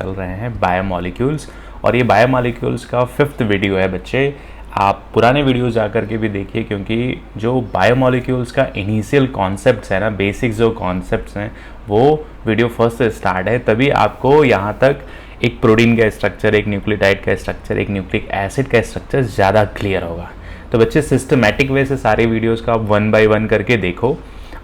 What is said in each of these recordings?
चल रहे हैं बायोमॉलिक्यूल्स, और ये बायोमॉलिक्यूल्स का 5th वीडियो है बच्चे। आप पुराने वीडियोस जा कर के भी देखिए, क्योंकि जो बायोमॉलिक्यूल्स का इनिशियल कॉन्सेप्ट्स है ना, बेसिक्स जो कॉन्सेप्ट्स हैं, वो वीडियो फर्स्ट से स्टार्ट है, तभी आपको यहाँ तक एक प्रोटीन का स्ट्रक्चर, एक न्यूक्लियोटाइड का स्ट्रक्चर, एक न्यूक्लिक एसिड का स्ट्रक्चर ज़्यादा क्लियर होगा। तो बच्चे सिस्टमेटिक वे से सारे वीडियोज़ को आप 1 बाय 1 करके देखो,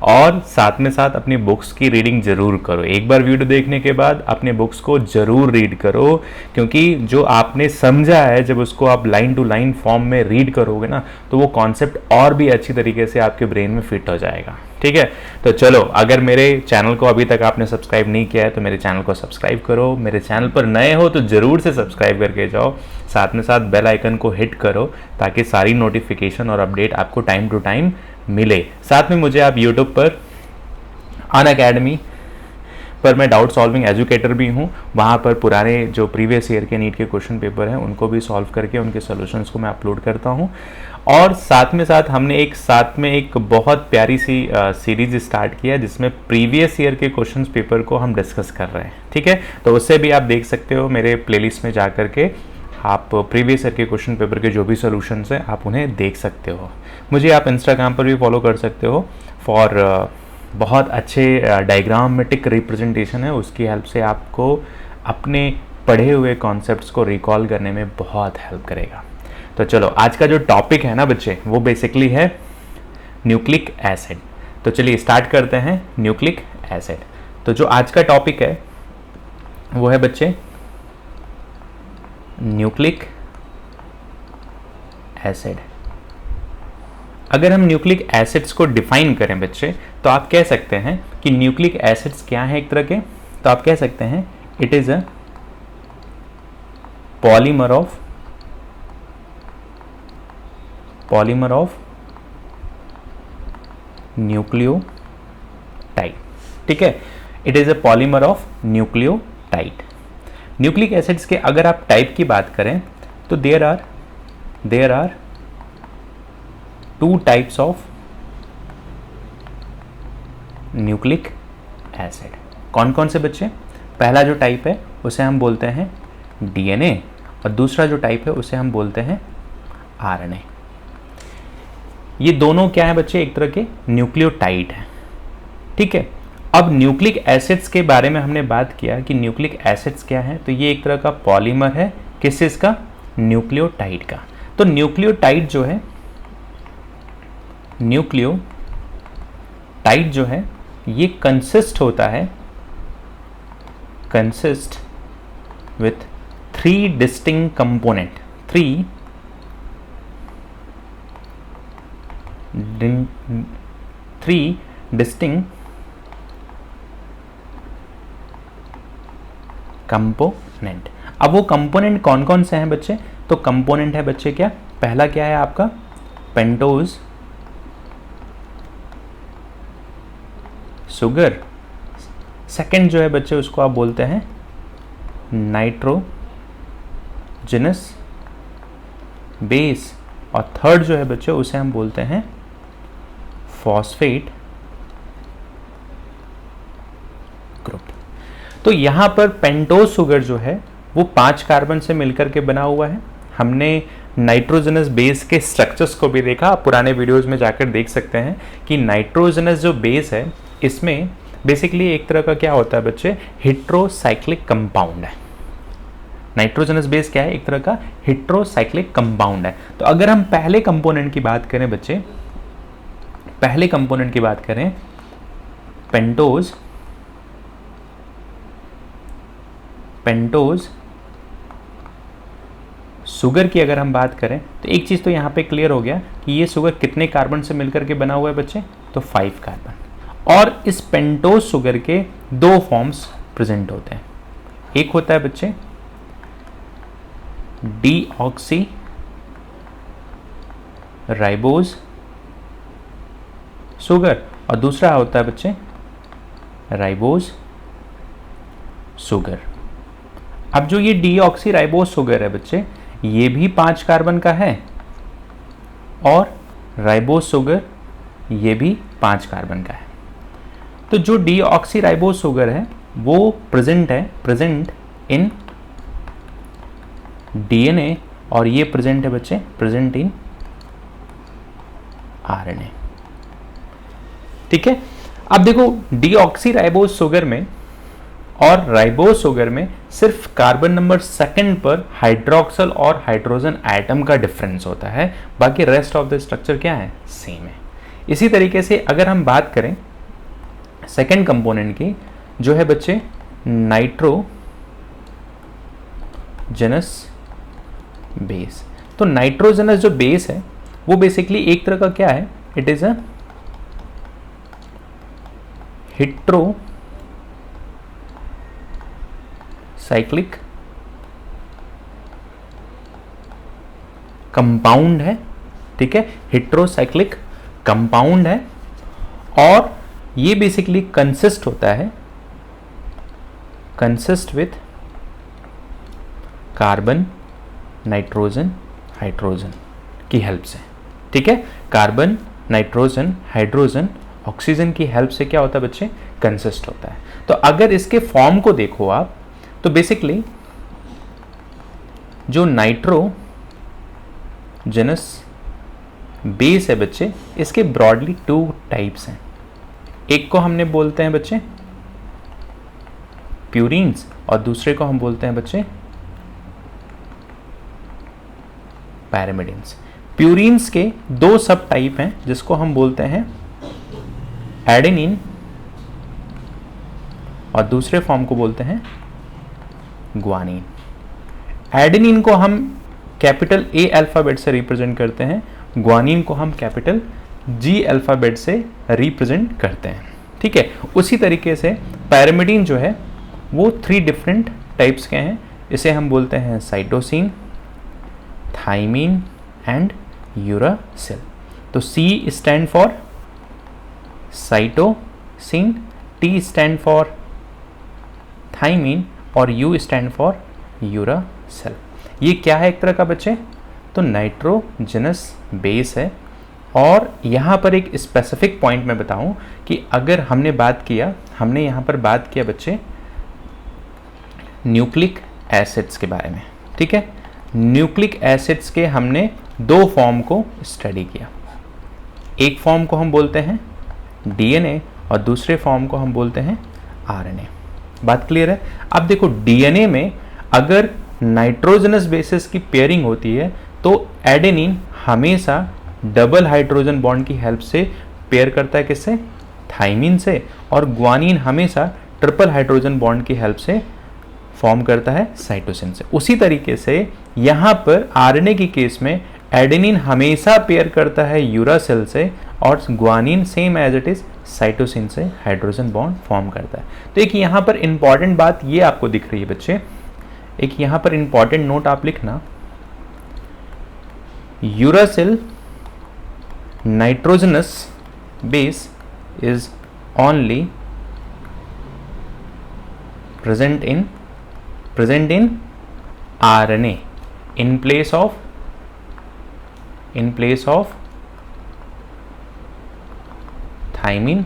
और साथ में साथ अपनी बुक्स की रीडिंग ज़रूर करो। एक बार वीडियो देखने के बाद अपने बुक्स को ज़रूर रीड करो, क्योंकि जो आपने समझा है जब उसको आप लाइन टू लाइन फॉर्म में रीड करोगे ना, तो वो कॉन्सेप्ट और भी अच्छी तरीके से आपके ब्रेन में फिट हो जाएगा। ठीक है, तो चलो, अगर मेरे चैनल को अभी तक आपने सब्सक्राइब नहीं किया है तो मेरे चैनल को सब्सक्राइब करो। मेरे चैनल पर नए हो तो ज़रूर से सब्सक्राइब करके जाओ, साथ में साथ बेल आइकन को हिट करो ताकि सारी नोटिफिकेशन और अपडेट आपको टाइम टू टाइम मिले। साथ में मुझे आप यूट्यूब पर अनअकैडमी पर मैं डाउट सॉल्विंग एजुकेटर भी हूँ, वहाँ पर पुराने जो प्रीवियस ईयर के नीट के क्वेश्चन पेपर हैं उनको भी सॉल्व करके उनके सॉल्यूशंस को मैं अपलोड करता हूँ। और साथ में साथ हमने एक बहुत प्यारी सी सीरीज स्टार्ट किया है जिसमें प्रीवियस ईयर के क्वेश्चन पेपर को हम डिस्कस कर रहे हैं। ठीक है, तो उससे भी आप देख सकते हो मेरे प्लेलिस्ट में जा करके, आप प्रीवियस ईयर के क्वेश्चन पेपर के जो भी सॉल्यूशंस हैं आप उन्हें देख सकते हो। मुझे आप इंस्टाग्राम पर भी फॉलो कर सकते हो फॉर बहुत अच्छे डायग्रामेटिक रिप्रेजेंटेशन है, उसकी हेल्प से आपको अपने पढ़े हुए कॉन्सेप्ट्स को रिकॉल करने में बहुत हेल्प करेगा। तो चलो, आज का जो टॉपिक है ना बच्चे, वो बेसिकली है न्यूक्लिक एसिड। तो चलिए स्टार्ट करते हैं न्यूक्लिक एसिड। तो जो आज का टॉपिक है वो है बच्चे न्यूक्लिक एसिड। अगर हम न्यूक्लिक एसिड्स को डिफाइन करें बच्चे, तो आप कह सकते हैं कि न्यूक्लिक एसिड्स क्या हैं एक तरह के, तो आप कह सकते हैं it is a polymer of nucleotide. ठीक है, it is a polymer of nucleotide. Nucleic acids के अगर आप टाइप की बात करें तो there are 2 types of nucleic acid. कौन कौन से बच्चे? पहला जो टाइप है उसे हम बोलते हैं डीएनए, और दूसरा जो टाइप है उसे हम बोलते हैं आरएनए। ये दोनों क्या है बच्चे? एक तरह के न्यूक्लियोटाइड हैं। ठीक है, अब न्यूक्लिक एसिड्स के बारे में हमने बात किया कि न्यूक्लिक एसिड्स क्या है, तो ये एक तरह का पॉलीमर है, किस चीज का? न्यूक्लियोटाइड का। तो न्यूक्लियोटाइड जो है ये consist with 3 distinct component, 3 distinct component. अब वो कंपोनेंट कौन कौन से हैं बच्चे? तो कंपोनेंट है बच्चे क्या? पहला क्या है आपका? Pentose sugar. सेकंड जो है बच्चे उसको आप बोलते हैं नाइट्रोजनस बेस, और थर्ड जो है बच्चे उसे हम बोलते हैं फॉस्फेट ग्रुप। तो यहां पर पेंटोज शुगर जो है वो 5 कार्बन से मिलकर के बना हुआ है। हमने नाइट्रोजनस बेस के स्ट्रक्चर्स को भी देखा, आप पुराने वीडियोस में जाकर देख सकते हैं कि नाइट्रोजनस जो बेस है इसमें बेसिकली एक तरह का क्या होता है बच्चे? हेट्रोसाइक्लिक कंपाउंड है। नाइट्रोजनस बेस क्या है? एक तरह का हेट्रोसाइक्लिक कंपाउंड है। तो अगर हम पहले कंपोनेंट की बात करें बच्चे, पहले कंपोनेंट की बात करें पेंटोज शुगर की अगर हम बात करें, तो एक चीज तो यहां पे क्लियर हो गया कि ये शुगर कितने कार्बन से मिलकर के बना हुआ है बच्चे? तो 5 कार्बन। और इस पेंटोज शुगर के 2 फॉर्म्स प्रेजेंट होते हैं। एक होता है बच्चे डीऑक्सी राइबोज शुगर, और दूसरा होता है बच्चे राइबोज शुगर। अब जो ये डीऑक्सी राइबोज शुगर है बच्चे, ये भी 5 कार्बन का है, और राइबोज शुगर ये भी 5 कार्बन का है। तो जो डीऑक्सी राइबोज शुगर है वो प्रेजेंट इन डीएनए और ये प्रेजेंट है बच्चे, प्रेजेंट इन आरएनए। ठीक है, अब देखो डीऑक्सी राइबोज शुगर में और राइबोज शुगर में सिर्फ कार्बन नंबर सेकंड पर हाइड्रोक्सल और हाइड्रोजन एटम का डिफरेंस होता है, बाकी रेस्ट ऑफ द स्ट्रक्चर क्या है, सेम है। इसी तरीके से अगर हम बात करें सेकंड कंपोनेंट की, जो है बच्चे नाइट्रोजनस बेस। तो नाइट्रोजनस जो बेस है वो बेसिकली एक तरह का क्या है, it is a hetero cyclic compound है। ठीक है, हेट्रोसाइक्लिक कंपाउंड है और ये बेसिकली कंसिस्ट होता है, consist with carbon nitrogen hydrogen की हेल्प से। ठीक है, कार्बन नाइट्रोजन हाइड्रोजन ऑक्सीजन की हेल्प से क्या होता है बच्चे, कंसिस्ट होता है। तो अगर इसके फॉर्म को देखो आप, तो बेसिकली जो नाइट्रोजनस बेस है बच्चे, इसके ब्रॉडली 2 टाइप्स हैं। एक को हमने बोलते हैं बच्चे प्यूरीन्स और दूसरे को हम बोलते हैं बच्चे पैरामिडिन्स। प्यूरीन्स के 2 सब टाइप हैं जिसको हम बोलते हैं एडेनिन और दूसरे फॉर्म को बोलते हैं ग्वानिन। एडेनिन को हम कैपिटल ए अल्फाबेट से रिप्रेजेंट करते हैं, ग्वानिन को हम कैपिटल जी अल्फाबेट से रिप्रेजेंट करते हैं। ठीक है, उसी तरीके से पैरामिडिन जो है वो 3 डिफरेंट टाइप्स के हैं। इसे हम बोलते हैं साइटोसिन, थाइमिन एंड यूरासिल। तो C stand for cytosine, T stand for thymine और यू स्टैंड फॉर यूरासिल। ये क्या है एक तरह का बच्चे, तो नाइट्रोजनस बेस है। और यहाँ पर एक स्पेसिफिक पॉइंट मैं बताऊँ कि अगर हमने यहाँ पर बात किया बच्चे न्यूक्लिक एसिड्स के बारे में। ठीक है, न्यूक्लिक एसिड्स के हमने 2 फॉर्म को स्टडी किया। एक फॉर्म को हम बोलते हैं डीएनए और दूसरे फॉर्म को हम बोलते हैं आरएनए। बात क्लियर है? अब देखो डीएनए में अगर नाइट्रोजनस बेसिस की पेयरिंग होती है तो एडेनिन हमेशा डबल हाइड्रोजन बॉन्ड की हेल्प से पेयर करता है, किससे, थाइमिन से, और ग्वानिन हमेशा ट्रिपल हाइड्रोजन बॉन्ड की हेल्प से फॉर्म करता है साइटोसिन से। उसी तरीके से यहाँ पर आरएनए की केस में एडेनिन हमेशा पेयर करता है यूरासिल से और guanine same as it is cytosine से हाइड्रोजन बॉन्ड फॉर्म करता है। तो एक यहाँ पर इंपॉर्टेंट बात ये आपको दिख रही है बच्चे, एक यहाँ पर इंपॉर्टेंट नोट आप लिखना, uracil nitrogenous base is only present in RNA in place of thymine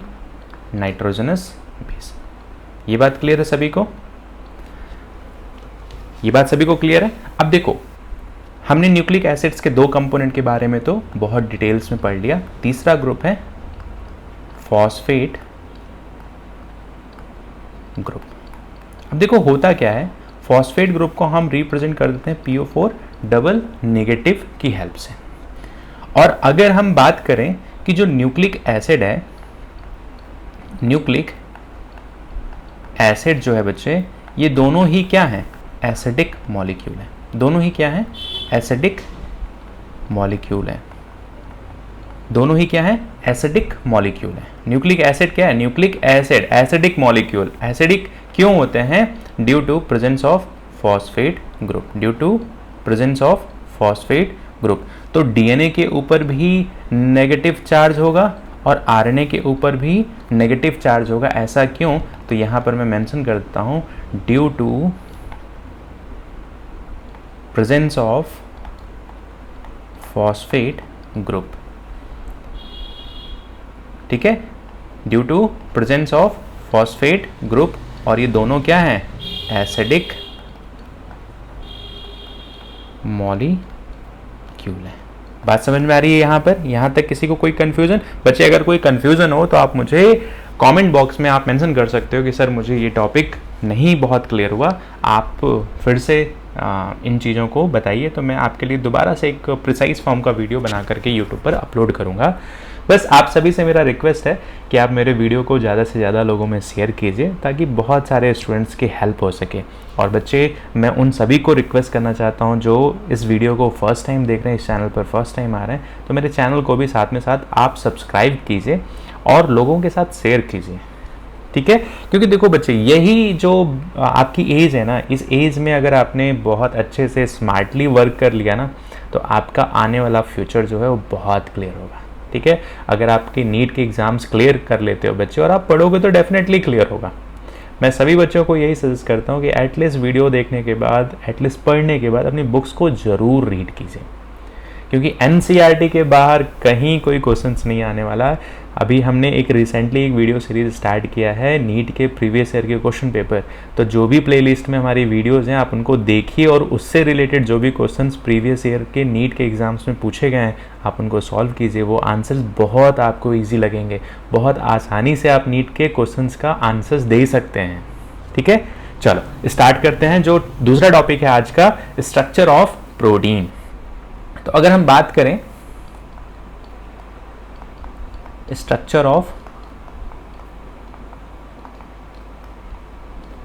nitrogenous base. ये बात क्लियर है सभी को? ये बात सभी को क्लियर है? अब देखो हमने न्यूक्लिक एसिड्स के 2 कंपोनेंट के बारे में तो बहुत डिटेल्स में पढ़ लिया। तीसरा ग्रुप है फॉस्फेट ग्रुप। अब देखो होता क्या है, फॉस्फेट ग्रुप को हम रिप्रेजेंट कर देते हैं PO4 डबल नेगेटिव की हेल्प से। और अगर हम बात करें कि जो न्यूक्लिक एसिड है, न्यूक्लिक एसिड जो है बच्चे, ये दोनों ही क्या हैं, एसिडिक मॉलिक्यूल है। दोनों ही क्या है, एसिडिक मॉलिक्यूल है। दोनों ही क्या है, एसिडिक मॉलिक्यूल है। न्यूक्लिक एसिड क्या है, nucleic acid acidic molecule. Acidic क्यों होते हैं, due to presence of phosphate group, due to presence of phosphate group. तो डीएनए के ऊपर भी नेगेटिव चार्ज होगा और आरएनए के ऊपर भी नेगेटिव चार्ज होगा। ऐसा क्यों, तो यहाँ पर मैं मेंशन कर देता हूँ, due to presence of phosphate group. ठीक है, due to presence of phosphate group. और ये दोनों क्या हैं, एसिडिक मॉलिक्यूल है। बात समझ में आ रही है यहाँ पर? यहाँ तक किसी को कोई कन्फ्यूज़न? बच्चे अगर कोई कन्फ्यूज़न हो तो आप मुझे कमेंट बॉक्स में आप मेंशन कर सकते हो कि सर मुझे ये टॉपिक नहीं बहुत क्लियर हुआ, आप फिर से इन चीज़ों को बताइए, तो मैं आपके लिए दोबारा से एक प्रिसाइज फॉर्म का वीडियो बना करके यूट्यूब पर अपलोड करूँगा। बस आप सभी से मेरा रिक्वेस्ट है कि आप मेरे वीडियो को ज़्यादा से ज़्यादा लोगों में शेयर कीजिए ताकि बहुत सारे स्टूडेंट्स की हेल्प हो सके। और बच्चे, मैं उन सभी को रिक्वेस्ट करना चाहता हूं जो इस वीडियो को फर्स्ट टाइम देख रहे हैं, इस चैनल पर फर्स्ट टाइम आ रहे हैं, तो मेरे चैनल को भी साथ में साथ आप सब्सक्राइब कीजिए और लोगों के साथ शेयर कीजिए, ठीक है? क्योंकि देखो बच्चे, यही जो आपकी एज है ना, इस एज में अगर आपने बहुत अच्छे से स्मार्टली वर्क कर लिया ना, तो आपका आने वाला फ्यूचर जो है वो बहुत क्लियर होगा, ठीक है? अगर आपके नीट के एग्ज़ाम्स क्लियर कर लेते हो बच्चे और आप पढ़ोगे तो डेफिनेटली क्लियर होगा। मैं सभी बच्चों को यही सजेस्ट करता हूँ कि एटलीस्ट वीडियो देखने के बाद, एटलीस्ट पढ़ने के बाद अपनी बुक्स को ज़रूर रीड कीजिए, क्योंकि एनसीईआरटी के बाहर कहीं कोई क्वेश्चंस नहीं आने वाला। अभी हमने एक रिसेंटली एक वीडियो सीरीज स्टार्ट किया है नीट के प्रीवियस ईयर के क्वेश्चन पेपर, तो जो भी प्लेलिस्ट में हमारी वीडियोस हैं आप उनको देखिए और उससे रिलेटेड जो भी क्वेश्चंस प्रीवियस ईयर के नीट के एग्जाम्स में पूछे गए हैं आप उनको सॉल्व कीजिए। वो आंसर्स बहुत आपको ईजी लगेंगे, बहुत आसानी से आप नीट के क्वेश्चंस का आंसर्स दे सकते हैं, ठीक है? चलो स्टार्ट करते हैं। जो दूसरा टॉपिक है आज का, स्ट्रक्चर ऑफ प्रोटीन। तो अगर हम बात करें स्ट्रक्चर ऑफ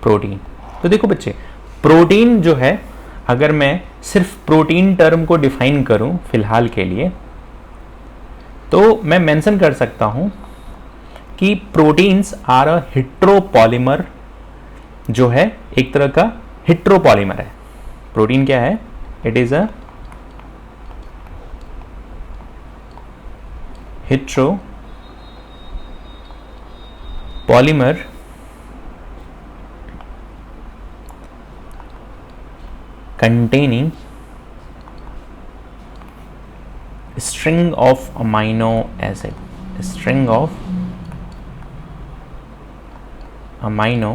प्रोटीन, तो देखो बच्चे, प्रोटीन जो है, अगर मैं सिर्फ प्रोटीन टर्म को डिफाइन करूं फिलहाल के लिए, तो मैं मेंशन कर सकता हूं कि प्रोटीन्स आर अ हेट्रोपॉलीमर, जो है एक तरह का हेट्रोपॉलीमर है। प्रोटीन क्या है? It is a heteropolymer containing string of amino acid, string of amino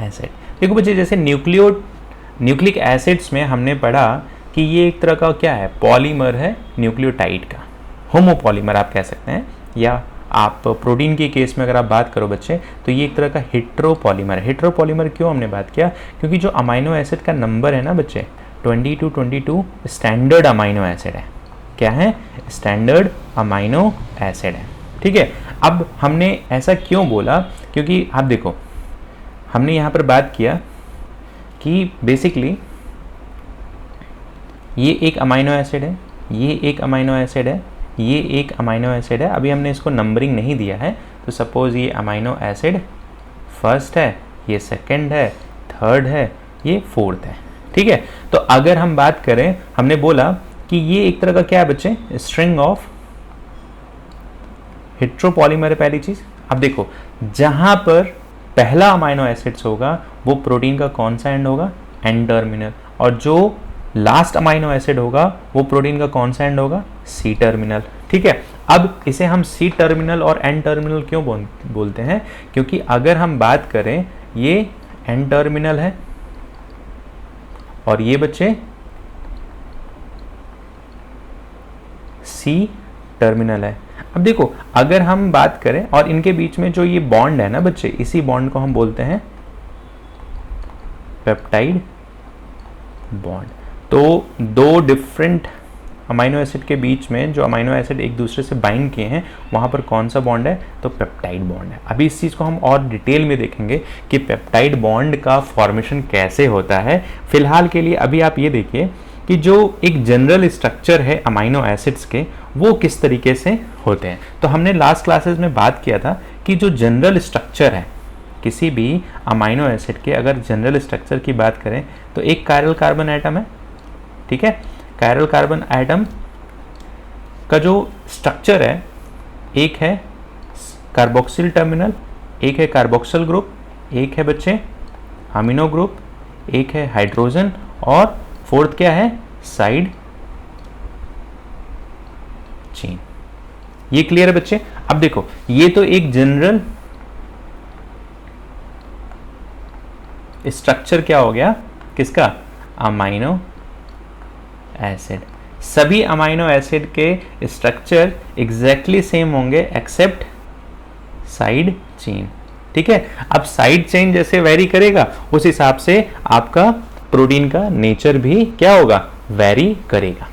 acid। देखो बच्चे, जैसे न्यूक्लिक एसिड्स में हमने पढ़ा कि ये एक तरह का क्या है, पॉलीमर है न्यूक्लियोटाइड का, होमोपॉलीमर आप कह सकते हैं, या आप प्रोटीन के केस में अगर आप बात करो बच्चे तो ये एक तरह का हेट्रोपॉलीमर है। हेट्रोपॉलीमर क्यों हमने बात किया? क्योंकि जो अमाइनो एसिड का नंबर है ना बच्चे, 22 स्टैंडर्ड अमाइनो एसिड है। क्या है? स्टैंडर्ड अमाइनो एसिड है, ठीक है? अब हमने ऐसा क्यों बोला? क्योंकि आप देखो, हमने यहाँ पर बात किया कि बेसिकली ये एक अमाइनो एसिड है, ये एक अमाइनो एसिड है, ये एक अमाइनो एसिड है। अभी हमने इसको नंबरिंग नहीं दिया है, तो सपोज ये अमाइनो एसिड फर्स्ट है, ये सेकंड है, थर्ड है, ये फोर्थ है, ठीक है? तो अगर हम बात करें, हमने बोला कि ये एक तरह का क्या है बच्चे, स्ट्रिंग ऑफ हेट्रोपॉलीमर है पहली चीज। अब देखो, जहां पर पहला अमाइनो एसिड्स होगा वो प्रोटीन का कौन सा एंड होगा? N terminal. और जो लास्ट अमाइनो एसिड होगा वो प्रोटीन का कौन सा एंड होगा? सी टर्मिनल, ठीक है? अब इसे हम सी टर्मिनल और एन टर्मिनल क्यों बोलते हैं? क्योंकि अगर हम बात करें, ये एन टर्मिनल है और ये बच्चे सी टर्मिनल है। अब देखो, अगर हम बात करें और इनके बीच में जो ये बॉन्ड है ना बच्चे, इसी बॉन्ड को हम बोलते हैं पेप्टाइड बॉन्ड। तो दो डिफरेंट अमाइनो एसिड के बीच में जो अमाइनो एसिड एक दूसरे से बाइंड किए हैं, वहाँ पर कौन सा बॉन्ड है? तो पेप्टाइड बॉन्ड है। अभी इस चीज़ को हम और डिटेल में देखेंगे कि पेप्टाइड बॉन्ड का फॉर्मेशन कैसे होता है। फिलहाल के लिए अभी आप ये देखिए कि जो एक जनरल स्ट्रक्चर है अमाइनो एसिड्स के, वो किस तरीके से होते हैं। तो हमने लास्ट क्लासेस में बात किया था कि जो जनरल स्ट्रक्चर है किसी भी अमाइनो एसिड के, अगर जनरल स्ट्रक्चर की बात करें तो एक कायरल कार्बन एटम है, ठीक है? कायरल कार्बन एटम का जो स्ट्रक्चर है, एक है कार्बोक्सिल टर्मिनल, एक है कार्बोक्सिल ग्रुप, एक है बच्चे अमीनो ग्रुप, एक है हाइड्रोजन, और फोर्थ क्या है? Side chain. ये क्लियर है बच्चे? अब देखो, ये तो एक जनरल स्ट्रक्चर क्या हो गया, किसका? Amino acid. सभी अमाइनो एसिड के स्ट्रक्चर एग्जैक्टली सेम होंगे एक्सेप्ट साइड चेन। ठीक है, अब साइड चेन जैसे वेरी करेगा उस हिसाब से आपका प्रोटीन का नेचर भी क्या होगा, वेरी करेगा।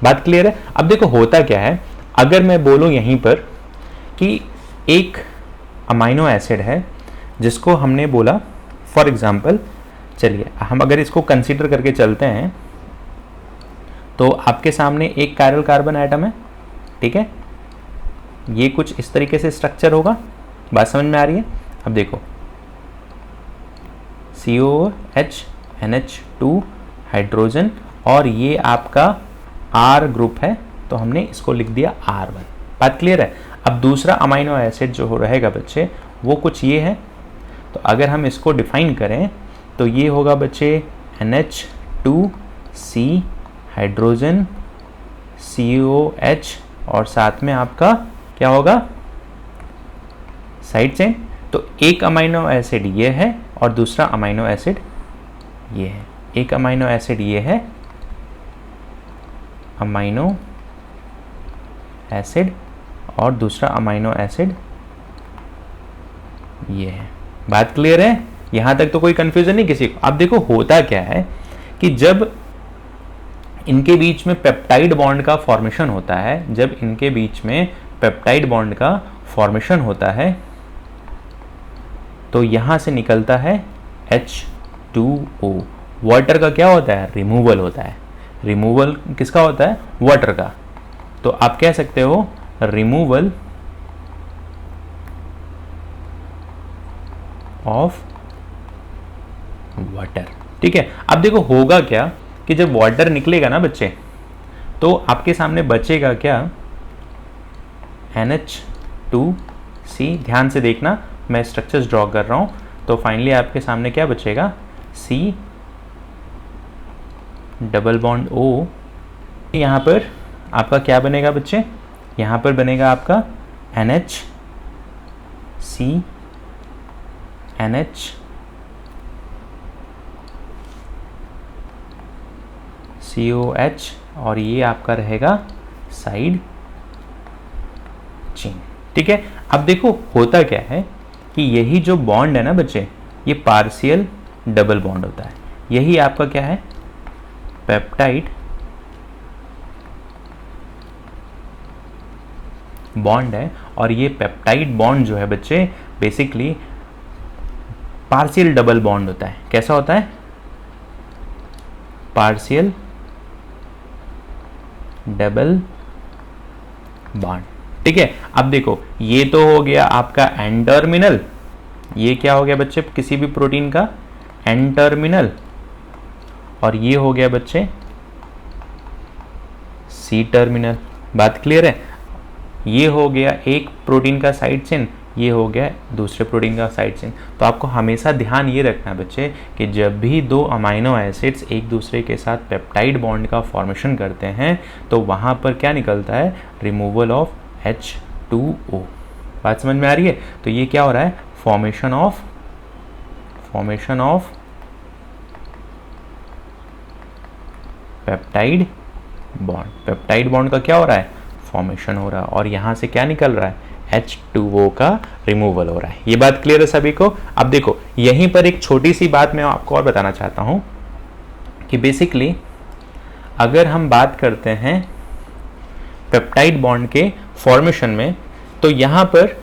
बात क्लियर है। अब देखो होता क्या है, अगर मैं बोलूं यहीं पर कि एक अमाइनो एसिड है जिसको हमने बोला फॉर एग्जांपल, चलिए हम अगर इसको कंसीडर करके चलते हैं तो आपके सामने एक कायरल कार्बन एटम है। ठीक है, ये कुछ इस तरीके से स्ट्रक्चर होगा, बात समझ में आ रही है। अब देखो COH NH2 हाइड्रोजन और ये आपका R ग्रुप है तो हमने इसको लिख दिया R1। बात क्लियर है। अब दूसरा अमाइनो एसिड जो हो रहेगा बच्चे वो कुछ ये है, तो अगर हम इसको डिफाइन करें तो ये होगा बच्चे NH2C हाइड्रोजन COH और साथ में आपका क्या होगा, साइड चेन। तो एक अमाइनो एसिड ये है और दूसरा अमाइनो एसिड ये है। एक अमाइनो एसिड ये है अमाइनो एसिड और दूसरा अमाइनो एसिड ये है। बात क्लियर है, यहां तक तो कोई कंफ्यूजन नहीं किसी को। अब देखो होता क्या है कि जब इनके बीच में पेप्टाइड बॉन्ड का फॉर्मेशन होता है, जब इनके बीच में पेप्टाइड बॉन्ड का फॉर्मेशन होता है तो यहां से निकलता है H2O। वाटर का क्या होता है, रिमूवल होता है। रिमूवल किसका होता है, वाटर का। तो आप कह सकते हो रिमूवल ऑफ वाटर। ठीक है, अब देखो होगा क्या कि जब वाटर निकलेगा ना बच्चे तो आपके सामने बचेगा क्या, NH2C। ध्यान से देखना, मैं स्ट्रक्चर्स ड्रॉ कर रहा हूं तो फाइनली आपके सामने क्या बचेगा, C डबल बॉन्ड O। यहां पर आपका क्या बनेगा बच्चे, यहां पर बनेगा आपका NHC NH COH और ये आपका रहेगा साइड चेन। ठीक है, अब देखो होता क्या है कि यही जो बॉन्ड है ना बच्चे, ये पार्शियल डबल बॉन्ड होता है। यही आपका क्या है, पेप्टाइड बॉन्ड है। और ये पेप्टाइड बॉन्ड जो है बच्चे बेसिकली पार्शियल डबल बॉन्ड होता है। कैसा होता है, पार्शियल डबल बॉन्ड। ठीक है, अब देखो ये तो हो गया आपका एन टर्मिनल, ये क्या हो गया बच्चे किसी भी प्रोटीन का एन टर्मिनल, और ये हो गया बच्चे सी टर्मिनल। बात क्लियर है। ये हो गया एक प्रोटीन का साइड चेन, ये हो गया दूसरे प्रोटीन का साइड चेन। तो आपको हमेशा ध्यान ये रखना है बच्चे कि जब भी दो अमाइनो एसिड्स एक दूसरे के साथ पेप्टाइड बॉन्ड का फॉर्मेशन करते हैं तो वहाँ पर क्या निकलता है, रिमूवल ऑफ H2O। बात समझ में आ रही है। तो ये क्या हो रहा है, formation of peptide bond. Peptide bond का क्या हो रहा है, फॉर्मेशन हो रहा है, और यहाँ से क्या निकल रहा है, H2O का रिमूवल हो रहा है। ये बात क्लियर है सभी को। अब देखो यहीं पर एक छोटी सी बात मैं आपको और बताना चाहता हूं कि बेसिकली अगर हम बात करते हैं पेप्टाइड बॉन्ड के फॉर्मेशन में, तो यहाँ पर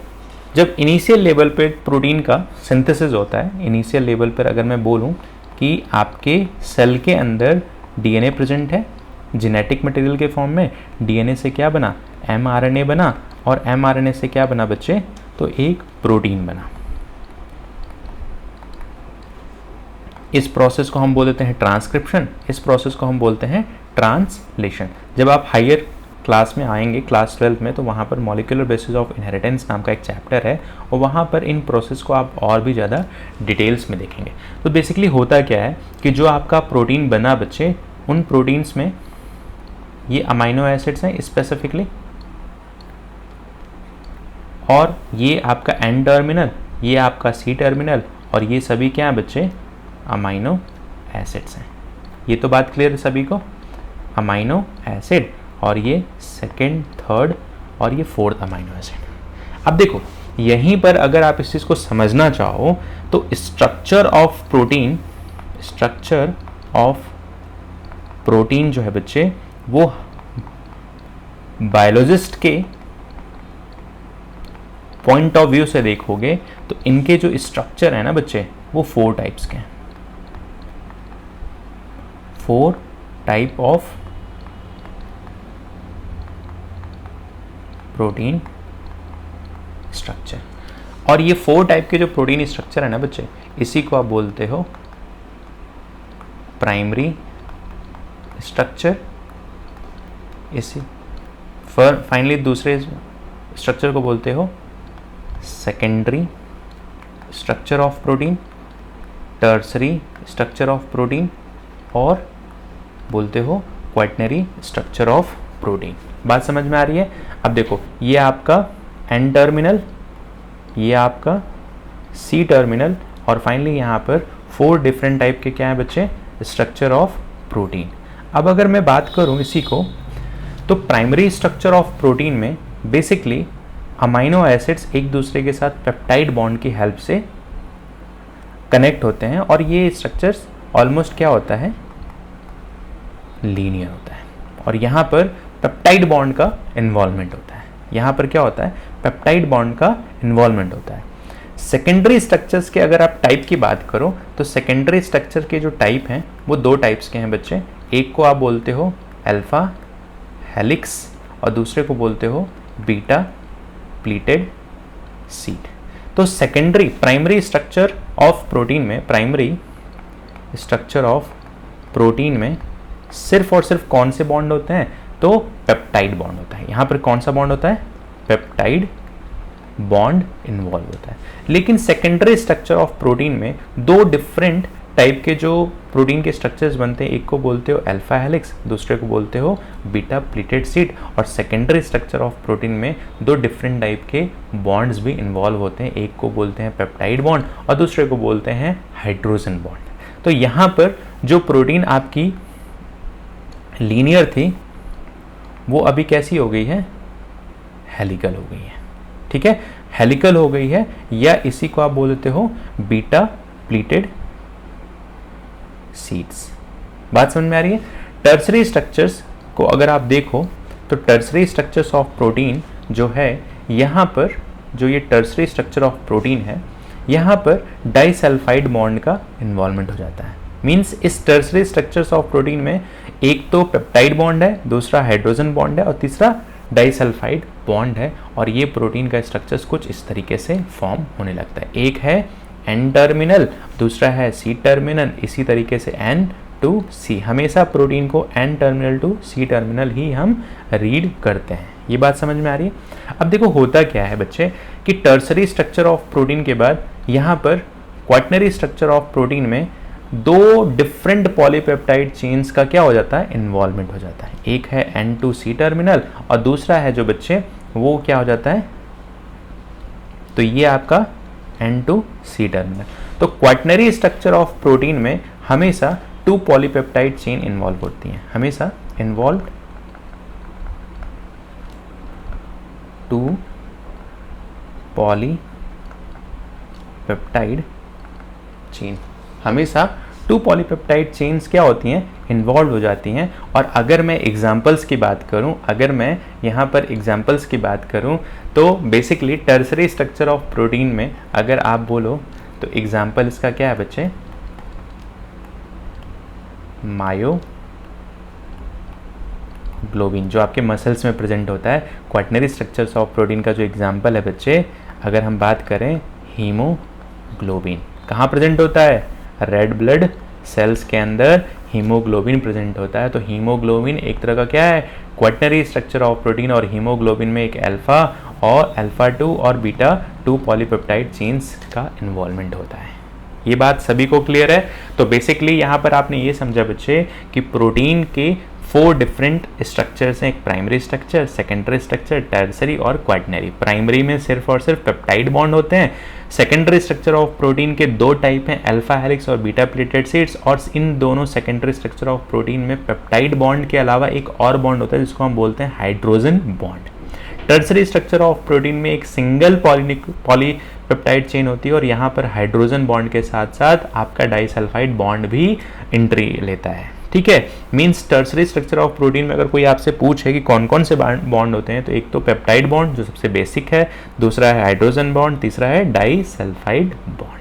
जब इनिशियल लेवल पे प्रोटीन का सिंथेसिस होता है, इनिशियल लेवल पर अगर मैं बोलूँ कि आपके सेल के अंदर DNA प्रेजेंट है जेनेटिक मटेरियल के फॉर्म में, DNA से क्या बना, mRNA बना, और mRNA से क्या बना बच्चे, तो एक प्रोटीन बना। इस प्रोसेस को हम बोलते हैं ट्रांसक्रिप्शन, इस प्रोसेस को हम बोलते हैं ट्रांसलेशन। जब आप हायर क्लास में आएंगे क्लास 12 में, तो वहाँ पर मॉलिक्यूलर बेसिस ऑफ इनहेरिटेंस नाम का एक चैप्टर है और वहाँ पर इन प्रोसेस को आप और भी ज़्यादा डिटेल्स में देखेंगे। तो बेसिकली होता क्या है कि जो आपका प्रोटीन बना बच्चे, उन प्रोटीन्स में ये अमाइनो एसिड्स हैं स्पेसिफिकली, और ये आपका एन टर्मिनल, ये आपका सी टर्मिनल, और ये सभी क्या हैं बच्चे, अमाइनो एसिड्स हैं। ये तो बात क्लियर है सभी को। अमाइनो एसिड और ये सेकेंड, थर्ड और ये फोर्थ अमाइनो एसिड। अब देखो यहीं पर अगर आप इस चीज़ को समझना चाहो तो स्ट्रक्चर ऑफ प्रोटीन जो है बच्चे वो बायोलॉजिस्ट के पॉइंट ऑफ व्यू से देखोगे तो इनके जो स्ट्रक्चर है ना बच्चे वो 4 टाइप्स के हैं। 4 टाइप ऑफ प्रोटीन स्ट्रक्चर, और ये 4 टाइप के जो प्रोटीन स्ट्रक्चर है ना बच्चे इसी को आप बोलते हो प्राइमरी स्ट्रक्चर। इसी फाइनली दूसरे स्ट्रक्चर को बोलते हो secondary structure of protein, tertiary structure of protein और बोलते हो क्वाटरनरी स्ट्रक्चर ऑफ प्रोटीन। बात समझ में आ रही है? अब देखो ये आपका एन टर्मिनल, ये आपका सी टर्मिनल और फाइनली यहाँ पर 4 डिफरेंट टाइप के क्या है बच्चे स्ट्रक्चर ऑफ प्रोटीन। अब अगर मैं बात करूँ इसी को तो प्राइमरी स्ट्रक्चर ऑफ प्रोटीन में बेसिकली अमाइनो एसिड्स एक दूसरे के साथ पेप्टाइड बॉन्ड की हेल्प से कनेक्ट होते हैं और ये स्ट्रक्चर्स ऑलमोस्ट क्या होता है लीनियर होता है और यहाँ पर पेप्टाइड बॉन्ड का इन्वॉल्वमेंट होता है। यहाँ पर क्या होता है पेप्टाइड बॉन्ड का इन्वॉल्वमेंट होता है। सेकेंडरी स्ट्रक्चर्स के अगर आप टाइप की बात करो तो सेकेंडरी स्ट्रक्चर के जो टाइप हैं वो 2 टाइप्स के हैं बच्चे। एक को आप बोलते हो अल्फा हेलिक्स और दूसरे को बोलते हो बीटा प्लीटेड सीट। तो secondary primary structure of protein में सिर्फ और सिर्फ कौन से बॉन्ड होते हैं तो पेप्टाइड बॉन्ड होता है। यहाँ पर कौन सा बॉन्ड होता है पेप्टाइड बॉन्ड इन्वॉल्व होता है। लेकिन सेकेंडरी स्ट्रक्चर ऑफ प्रोटीन में 2 डिफरेंट टाइप के जो प्रोटीन के स्ट्रक्चर्स बनते हैं, एक को बोलते हो अल्फा हेलिक्स, दूसरे को बोलते हो बीटा प्लीटेड सीट। और सेकेंडरी स्ट्रक्चर ऑफ प्रोटीन में 2 डिफरेंट टाइप के बॉन्ड्स भी इन्वॉल्व होते हैं, एक को बोलते हैं पेप्टाइड बॉन्ड और दूसरे को बोलते हैं हाइड्रोजन बॉन्ड। तो यहाँ पर जो प्रोटीन आपकी लीनियर थी वो अभी कैसी हो गई है हेलिकल हो गई है। ठीक है, हेलिकल हो गई है या इसी को आप बोलते हो बीटा प्लीटेड सीड्स। बात समझ में आ रही है? टर्सरी स्ट्रक्चर्स को अगर आप देखो तो टर्सरी स्ट्रक्चर्स ऑफ प्रोटीन जो है यहाँ पर जो ये टर्सरी स्ट्रक्चर ऑफ प्रोटीन है यहाँ पर डाइसल्फाइड बॉन्ड का इन्वॉल्वमेंट हो जाता है। मींस इस टर्सरी स्ट्रक्चर्स ऑफ प्रोटीन में एक तो पेप्टाइड बॉन्ड है, दूसरा हाइड्रोजन बॉन्ड है और तीसरा डाइसल्फाइड बॉन्ड है और ये प्रोटीन का स्ट्रक्चर्स कुछ इस तरीके से फॉर्म होने लगता है। एक है एन टर्मिनल, दूसरा है सी टर्मिनल, इसी तरीके से एन टू सी। हमेशा प्रोटीन को N terminal to C terminal ही हम रीड करते हैं। ये बात समझ में आ रही है? अब देखो होता क्या है बच्चे कि टर्सरी स्ट्रक्चर ऑफ प्रोटीन के बाद यहाँ पर क्वाटरनरी स्ट्रक्चर ऑफ प्रोटीन में 2 डिफरेंट पॉलीपेप्टाइड चेन्स का क्या हो जाता है इन्वॉल्वमेंट हो जाता है। एक है N2C टर्मिनल और दूसरा है जो बच्चे वो क्या हो जाता है तो ये आपका N2C टर्मिनल। तो क्वाटरनरी स्ट्रक्चर ऑफ प्रोटीन में हमेशा 2 पॉलीपेप्टाइड चेन इन्वॉल्व होती हैं, हमेशा इन्वॉल्व 2 पॉलीपेप्टाइड चेन, हमेशा 2 पॉलीपेप्टाइड चेन्स क्या होती हैं इन्वॉल्व हो जाती हैं। और अगर मैं एग्जांपल्स की बात करूं, अगर मैं यहाँ पर एग्जांपल्स की बात करूं तो basically tertiary structure of protein में अगर आप बोलो तो एग्जांपल इसका क्या है बच्चे मायोग्लोबिन जो आपके मसल्स में प्रेजेंट होता है। क्वाटरनरी स्ट्रक्चर्स ऑफ प्रोटीन का जो एग्जांपल है बच्चे अगर हम बात करें हीमोग्लोबिन, कहाँ प्रेजेंट होता है रेड ब्लड सेल्स के अंदर हीमोग्लोबिन प्रेजेंट होता है। तो हीमोग्लोबिन एक तरह का क्या है क्वाटरनरी स्ट्रक्चर ऑफ प्रोटीन और हीमोग्लोबिन में एक अल्फा और अल्फा 2 और बीटा 2 पॉलीपेप्टाइड चेन्स का इन्वॉल्वमेंट होता है। ये बात सभी को क्लियर है? तो बेसिकली यहाँ पर आपने ये समझा बच्चे कि प्रोटीन के 4 डिफरेंट स्ट्रक्चर्स हैं, एक primary structure, secondary structure, tertiary और क्वाटरनरी। प्राइमरी में सिर्फ और सिर्फ पेप्टाइड बॉन्ड होते हैं। सेकेंडरी स्ट्रक्चर ऑफ प्रोटीन के 2 टाइप हैं, अल्फा हेलिक्स और बीटा प्लेटेड शीट्स, और इन दोनों सेकेंडरी स्ट्रक्चर ऑफ प्रोटीन में पेप्टाइड बॉन्ड के अलावा एक और बॉन्ड होता है जिसको हम बोलते हैं hydrogen bond. Tertiary structure of protein में एक सिंगल पॉलीपेप्टाइड चेन होती है और यहाँ पर हाइड्रोजन बॉन्ड के साथ साथ आपका डाइसल्फाइड बॉन्ड भी एंट्री लेता है। ठीक है, means tertiary structure of protein में अगर कोई आपसे पूछे कि कौन कौन से बॉन्ड होते हैं, तो एक तो पेप्टाइड बॉन्ड जो सबसे बेसिक है, दूसरा है हाइड्रोजन बॉन्ड, तीसरा है disulphide bond.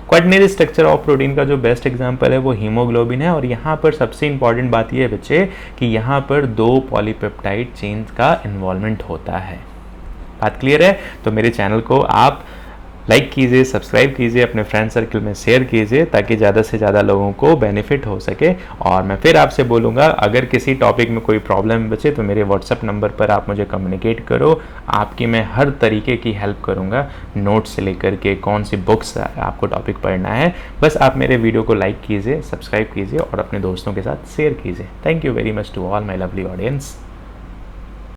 Quaternary structure of protein का जो बेस्ट एग्जांपल है वो हीमोग्लोबिन है, और यहाँ पर सबसे इंपॉर्टेंट बात यह है बच्चे कि यहाँ पर 2 पॉलीपेप्टाइड चेन्स का इन्वॉल्वमेंट होता है। बात क्लियर है? तो मेरे चैनल को आप लाइक कीजिए, सब्सक्राइब कीजिए, अपने फ्रेंड सर्कल में शेयर कीजिए ताकि ज़्यादा से ज़्यादा लोगों को बेनिफिट हो सके। और मैं फिर आपसे बोलूँगा, अगर किसी टॉपिक में कोई प्रॉब्लम बचे तो मेरे व्हाट्सएप नंबर पर आप मुझे कम्युनिकेट करो, आपकी मैं हर तरीके की हेल्प करूँगा, नोट्स से लेकर के कौन सी बुक्स आपको टॉपिक पढ़ना है। बस आप मेरे वीडियो को लाइक कीजिए, सब्सक्राइब कीजिए और अपने दोस्तों के साथ शेयर कीजिए। Thank you very much to all my lovely audience.